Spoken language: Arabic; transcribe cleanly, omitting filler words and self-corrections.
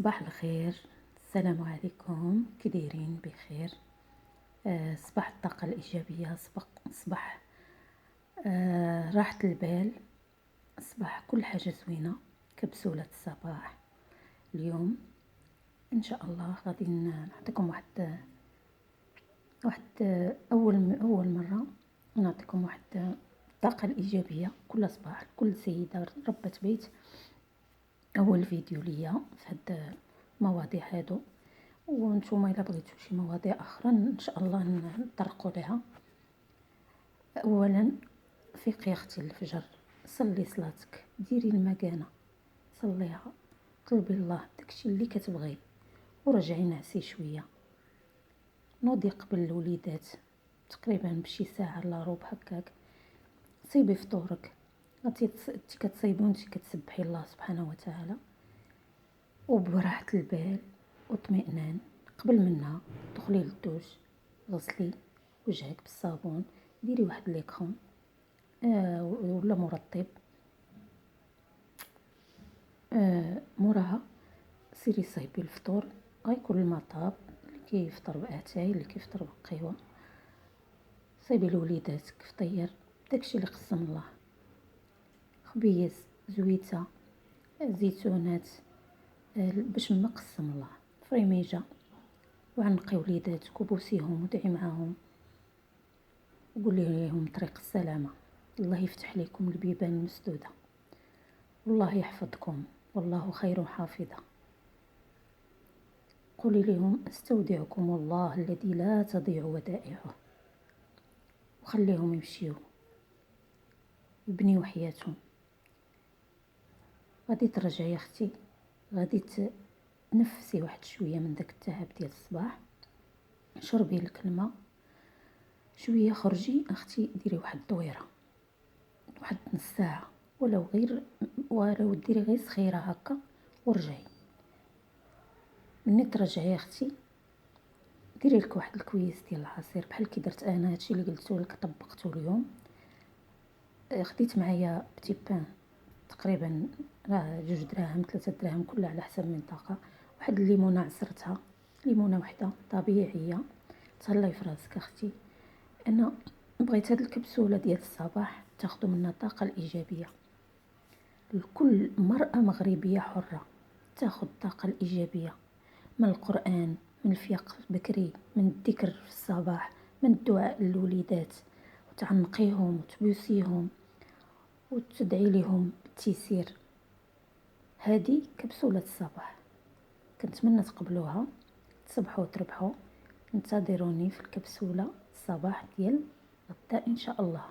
صباح الخير. السلام عليكم، كي دايرين؟ بخير. صباح الطاقة الإيجابية، صباح راحة البال، صباح كل حاجة زوينة، كبسولة الصباح. اليوم إن شاء الله غادي نعطيكم واحد أول مرة نعطيكم واحد الطاقة الإيجابية كل صباح، كل سيدة ربة بيت. أول فيديو ليا في هاد المواضيع هادو، وانتوما الا بغيتو شي مواضيع اخرى ان شاء الله نطرقوا لها. اولا فيقي يا اختي الفجر، صلي صلاتك، ديري المكانه، صليها، طلبي الله داكشي اللي كتبغي، ورجعي نعسي شويه. نوضي قبل الوليدات تقريبا بشي ساعه الا ربع هكاك، صيبي فطورك، انتي كتصيبي وانتي كتسبحي الله سبحانه وتعالى وبراحه البال واطمئنان. قبل منها دخلي للدوش، غسلي وجهك بالصابون، ديري واحد ليكرون ولا مرطب. موراها سيري صايبي الفطور، غيكون المطاب اللي كيفطر باتاي، اللي كيفطر بالقهوه. صايبي لوليداتك فطير داكشي اللي قسم الله، خبيز، زويته، زيتونات، باش ما قسم الله، فريميجه. وعنقي وليداتك وبوسيهم ودعي معاهم وقولي لهم طريق السلامة. الله يفتح لكم البيبان المسدودة، والله يحفظكم، والله خير حافظة. قولي لهم استودعكم الله الذي لا تضيع ودائعه، وخليهم يمشيو يبنيو حياتهم. غادي ترجعي اختي، غادي تنفسي واحد شويه من داك التعب ديال الصباح، شربي لك الماء شويه، خرجي اختي ديري واحد الدويره، واحد نص ساعه، ولو ديري غير صغيره هكا، ورجعي. مني ترجعي اختي ديري لك واحد الكويس ديال العصير بحال كي درت انا، هادشي اللي قلتو لك طبقته اليوم. خديت معايا بتي بان تقريبا 2 دراهم 3 دراهم كلها على حسب المنطقه، واحد الليمونه عصرتها، ليمونه وحده طبيعيه. تهلاي في راسك اختي، انا بغيت هاد الكبسوله ديال الصباح تاخذوا منها الطاقه الايجابيه. لكل مرأة مغربية حرة تاخذ الطاقة الإيجابية من القرآن، من الفيق بكري، من الذكر في الصباح، من الدعاء للوليدات، وتعنقيهم وتبوسيهم وتدعي لهم بالتيسير. هذه كبسولة الصباح، كنتمنى تقبلوها، تصبحوا وتربحوا. انتظروني في الكبسولة الصباح ديال غدا ان شاء الله.